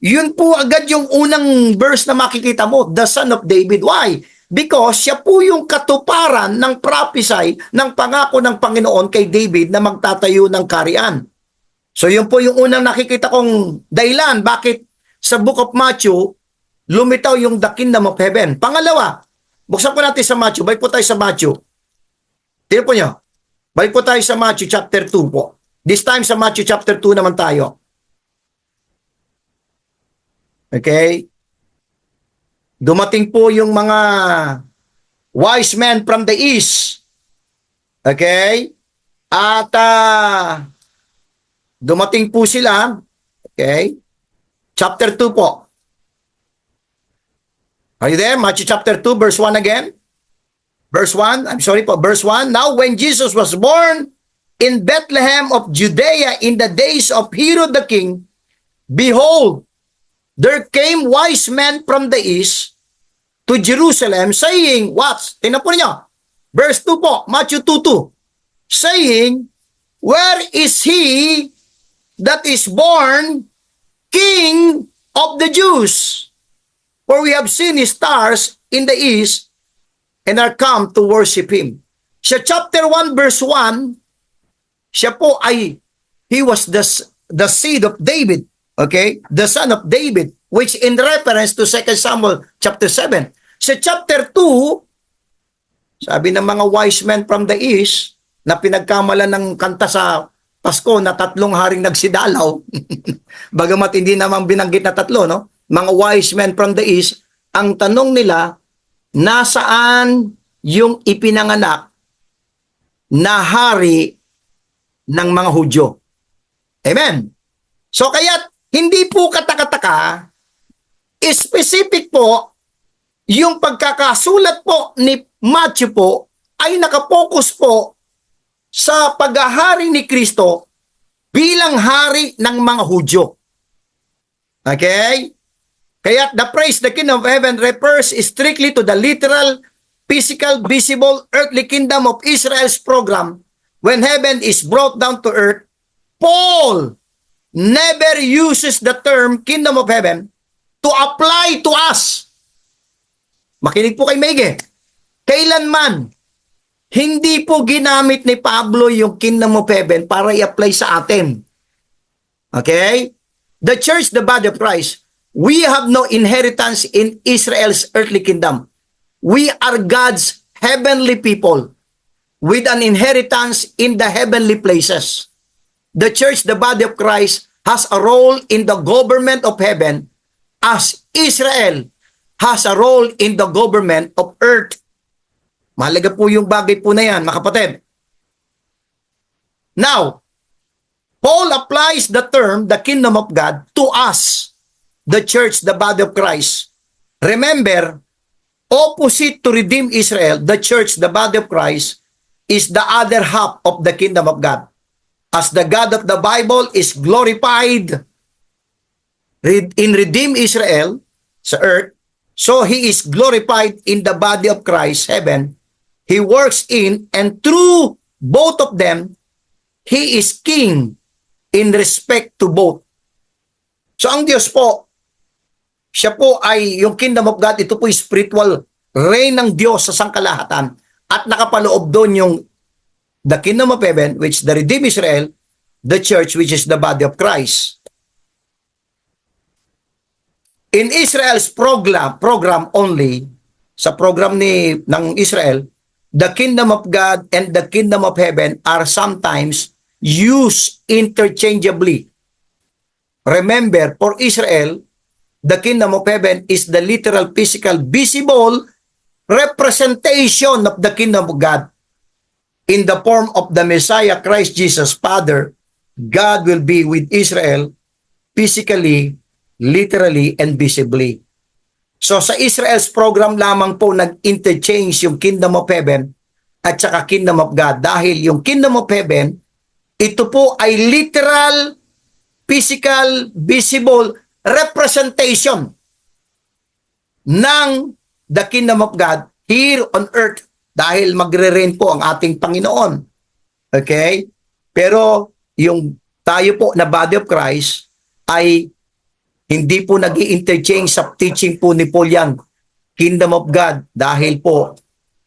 yun po agad yung unang verse na makikita mo, the Son of David. Why? Because siya po yung katuparan ng prophesy ng pangako ng Panginoon kay David na magtatayo ng kaharian. So yun po yung unang nakikita kong dahilan bakit sa Book of Matthew lumitaw yung the kingdom of heaven. Pangalawa, buksan po natin sa Matthew. Balik po tayo sa Matthew. Tignan po nyo. Balik po tayo sa Matthew chapter 2 po. This time sa Matthew chapter 2 naman tayo. Okay? Dumating po yung mga wise men from the east. Okay? At dumating po sila. Okay? Chapter 2 po. Are you there? Matthew chapter 2 verse 1 again. Verse 1. I'm sorry po. Verse 1. Now when Jesus was born in Bethlehem of Judea in the days of Herod the king, behold, there came wise men from the east to Jerusalem saying, what? Tingnan po niyo. Verse 2 po, Matthew 2:2. Saying, where is he that is born King of the Jews? For we have seen his stars in the east and are come to worship him. Sa chapter 1 verse 1, siya po ay, he was the seed of David. Okay? The son of David, which in reference to 2 Samuel chapter 7. Sa chapter 2, sabi ng mga wise men from the east, na pinagkamalan ng kanta sa Pasko na tatlong haring nagsidalaw, bagamat hindi naman binanggit na tatlo, no? Mga wise men from the east, ang tanong nila, nasaan yung ipinanganak na hari ng mga Hudyo? Amen? So kaya, hindi po katakataka, specific po, yung pagkakasulat po ni Matthew po, ay nakapokus po sa paghahari ni Kristo bilang hari ng mga Hudyo. Okay? Kaya the phrase, the kingdom of heaven, refers strictly to the literal, physical, visible, earthly kingdom of Israel's program. When heaven is brought down to earth, Paul never uses the term kingdom of heaven to apply to us. Makinig po kay Mege. Kailanman, hindi po ginamit ni Pablo yung kingdom of heaven para i-apply sa atin. Okay? The church, the body of Christ, we have no inheritance in Israel's earthly kingdom. We are God's heavenly people with an inheritance in the heavenly places. The church, the body of Christ, has a role in the government of heaven as Israel has a role in the government of earth. Mahalaga po yung bagay po na yan, mga kapatid. Now, Paul applies the term, the kingdom of God, to us, the church, the body of Christ. Remember, opposite to redeem Israel, the church, the body of Christ, is the other half of the kingdom of God. As the God of the Bible is glorified in redeem Israel sa earth, so He is glorified in the body of Christ, heaven. He works in and through both of them, He is king in respect to both. So ang Diyos po, siya po ay yung kingdom of God, ito po spiritual reign ng Diyos sa sangkalahatan at nakapaloob doon yung the kingdom of heaven, which the redeemed Israel, the church, which is the body of Christ. In Israel's program only, sa program ng Israel, the kingdom of God and the kingdom of heaven are sometimes used interchangeably. Remember, for Israel, the kingdom of heaven is the literal, physical, visible representation of the kingdom of God. In the form of the Messiah, Christ Jesus, Father, God will be with Israel physically, literally, and visibly. So sa Israel's program lamang po nag-interchange yung Kingdom of Heaven at saka Kingdom of God. Dahil yung Kingdom of Heaven, ito po ay literal, physical, visible representation ng the Kingdom of God here on earth. Dahil magre-reign po ang ating Panginoon. Okay? Pero yung tayo po na body of Christ ay hindi po nag-i-interchange sa teaching po ni Paul yan, Kingdom of God, dahil po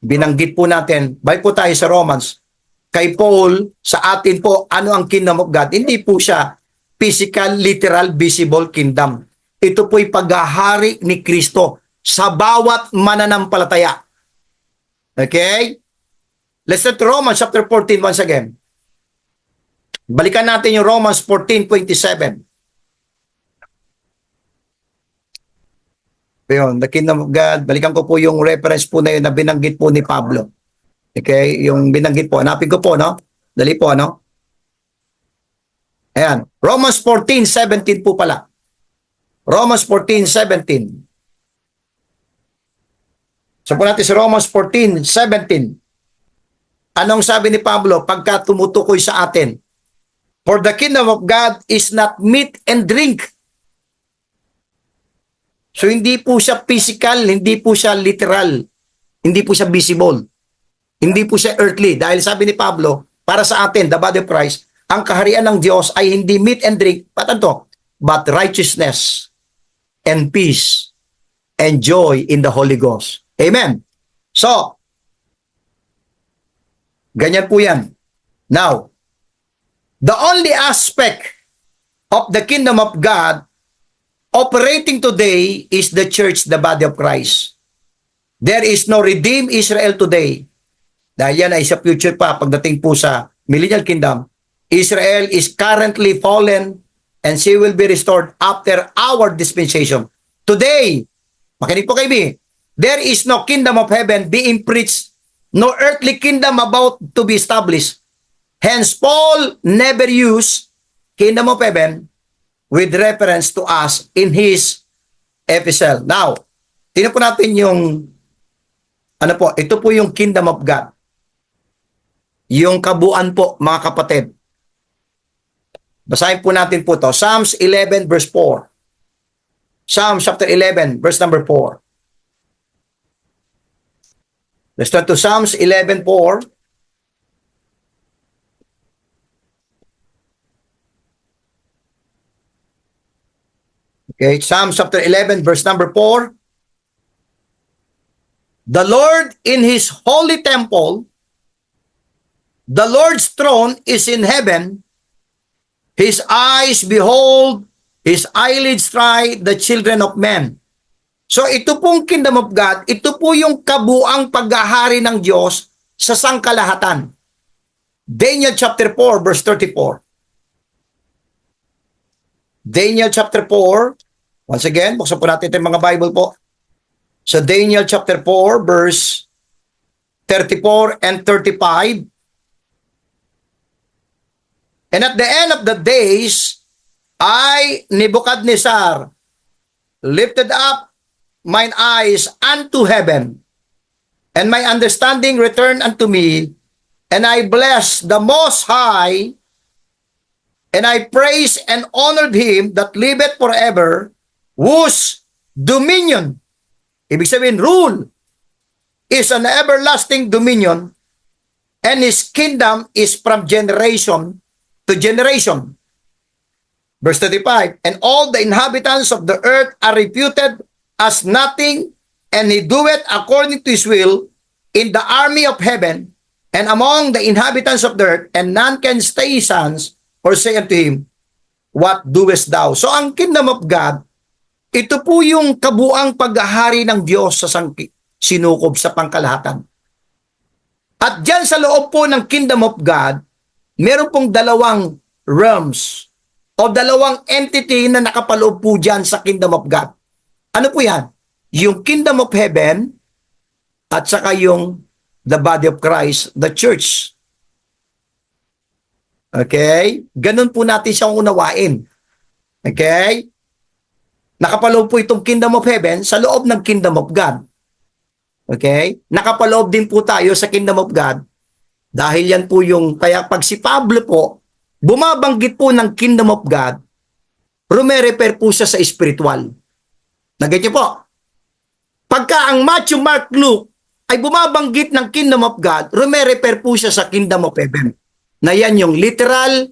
binanggit po natin, balik po tayo sa Romans, kay Paul, sa atin po, ano ang Kingdom of God? Hindi po siya physical, literal, visible kingdom. Ito po'y paghahari ni Kristo sa bawat mananampalataya. Okay? Let's turn to Romans chapter 14 once again. Balikan natin yung Romans 14:27. Yun, the Kingdom of God. Balikan ko po yung reference po na yun na binanggit po ni Pablo. Okay, yung binanggit po. Hanapin ko po, no? Dali po, no? Ayan. Romans 14:17 po pala. Romans 14:17. So po natin sa Romans 14:17. Anong sabi ni Pablo pagka tumutukoy sa atin? For the kingdom of God is not meat and drink. So hindi po siya physical, hindi po siya literal, hindi po siya visible, hindi po siya earthly. Dahil sabi ni Pablo, para sa atin, the body of Christ, ang kaharian ng Diyos ay hindi meat and drink, but righteousness and peace and joy in the Holy Ghost. Amen. So, ganyan po yan. Now, the only aspect of the kingdom of God operating today is the church, the body of Christ. There is no redeemed Israel today. Dahil yan ay sa future pa pagdating po sa millennial kingdom. Israel is currently fallen and she will be restored after our dispensation. Today, makinig po kayo, there is no kingdom of heaven being preached, no earthly kingdom about to be established. Hence, Paul never used kingdom of heaven with reference to us in his epistle. Now, tingnan po natin yung, ito po yung kingdom of God. Yung kabuuan po, mga kapatid. Basahin po natin po to. Psalms 11 verse 4. Psalms chapter 11 verse number 4. Let's turn to Psalms 11:4. Okay, Psalms chapter 11 verse number 4. The Lord in his holy temple, the Lord's throne is in heaven. His eyes behold, his eyelids try the children of men. So ito pong kingdom of God, ito po yung kabuang paghahari ng Diyos sa sangkalahatan. Daniel chapter 4 verse 34. Daniel chapter 4, once again, buksan po natin ito yung mga Bible po. Sa Daniel chapter 4 verse 34 and 35. And at the end of the days, I, Nebuchadnezzar, lifted up mine eyes unto heaven, and my understanding returned unto me, and I blessed the Most High, and I praised and honored him that liveth forever, whose dominion, ibig sabihin rule, is an everlasting dominion, and his kingdom is from generation to generation. Verse 35, and all the inhabitants of the earth are reputed as nothing, and he doeth according to his will in the army of heaven, and among the inhabitants of the earth, and none can stay his hands, or say unto him, what doest thou? So ang kingdom of God, ito po yung kabuang paghahari ng Diyos sa sinukob sa pangkalahatan. At dyan sa loob po ng kingdom of God, meron pong dalawang realms o dalawang entity na nakapaloob po dyan sa kingdom of God. Ano po yan? Yung kingdom of heaven at saka yung the body of Christ, the church. Okay? Ganun po natin siyang unawain. Okay? Nakapaloob po itong kingdom of heaven sa loob ng kingdom of God. Okay? Nakapaloob din po tayo sa kingdom of God dahil yan po yung, kaya pag si Pablo po, bumabanggit po ng kingdom of God, rumerefer po siya sa spiritual. Naget niyo po? Pagka ang Matthew, Mark, Luke ay bumabanggit ng kingdom of God, rumerefer po siya sa kingdom of heaven. Na yan yung literal,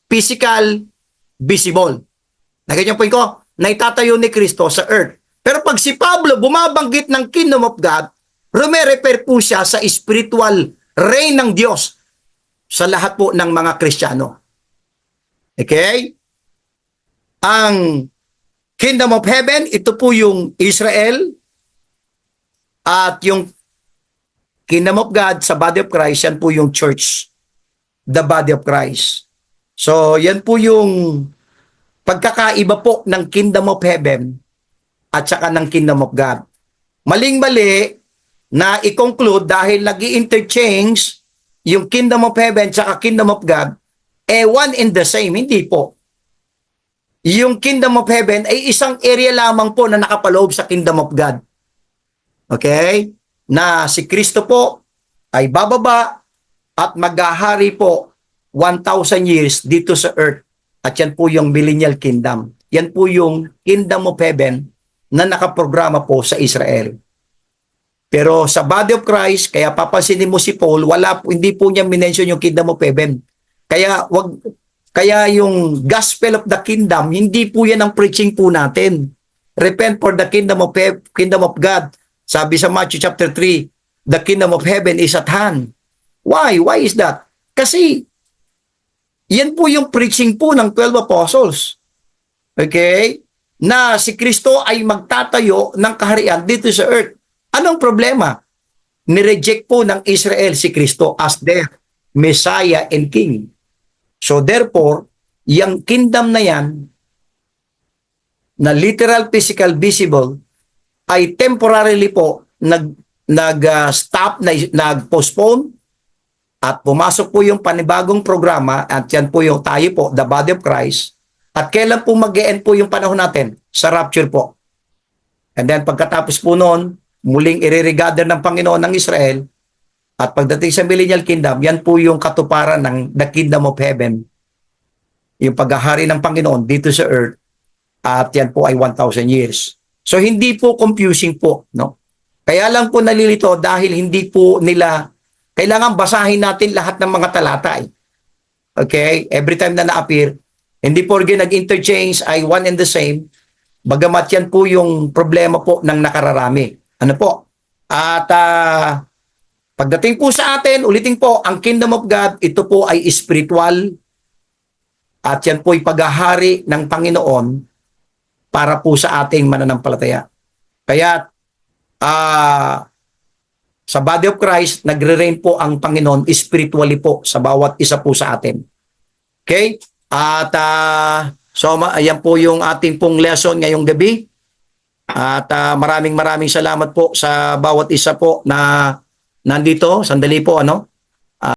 physical, visible. Naget niyo po ko? Na itatayo ni Kristo sa earth. Pero pag si Pablo bumabanggit ng kingdom of God, rumerefer po siya sa spiritual reign ng Diyos sa lahat po ng mga Kristiyano. Okay? Ang kingdom of heaven, ito po yung Israel at yung kingdom of God sa body of Christ, yan po yung church, the body of Christ. So, yan po yung pagkakaiba po ng kingdom of heaven at saka ng kingdom of God. Maling-mali na i-conclude dahil nag-i-interchange yung kingdom of heaven at saka kingdom of God, one and the same. Hindi po. Yung kingdom of heaven ay isang area lamang po na nakapaloob sa kingdom of God. Okay? Na si Kristo po ay bababa at maghahari po 1,000 years dito sa earth. At yan po yung millennial kingdom. Yan po yung kingdom of heaven na nakaprograma po sa Israel. Pero sa body of Christ, kaya papansinin mo si Paul, hindi po niya minention yung kingdom of heaven. Kaya yung gospel of the kingdom, hindi po yan ang preaching po natin. Repent for the kingdom of God. Sabi sa Matthew chapter 3, the kingdom of heaven is at hand. Why? Why is that? Kasi yan po yung preaching po ng 12 apostles. Okay? Na si Kristo ay magtatayo ng kaharian dito sa earth. Anong problema? Nireject po ng Israel si Kristo as their Messiah and King. So therefore, yung kingdom na yan, na literal, physical, visible, ay temporarily po nag-stop, nag-postpone, at pumasok po yung panibagong programa, at yan po yung tayo po, the body of Christ. At kailan po mag-e-end po yung panahon natin? Sa rapture po. And then pagkatapos po noon, muling i-regather ng Panginoon ng Israel. At pagdating sa millennial kingdom, yan po yung katuparan ng the kingdom of heaven. Yung paghahari ng Panginoon dito sa earth. At yan po ay 1,000 years. So hindi po confusing po. No? Kaya lang po nalilito dahil hindi po nila kailangan basahin natin lahat ng mga talata. Okay? Every time na na-appear, hindi po rin nag-interchange ay one and the same. Bagamat yan po yung problema po ng nakararami. Ano po? At pagdating po sa atin, ulitin po, ang kingdom of God, ito po ay spiritual. At yan po ay paghahari ng Panginoon para po sa ating mananampalataya. Kaya, sa body of Christ, nagre-reign po ang Panginoon spiritually po sa bawat isa po sa atin. Okay? At so ayan po yung ating pong lesson ngayong gabi. At maraming salamat po sa bawat isa po na nandito. Sandali po, ano?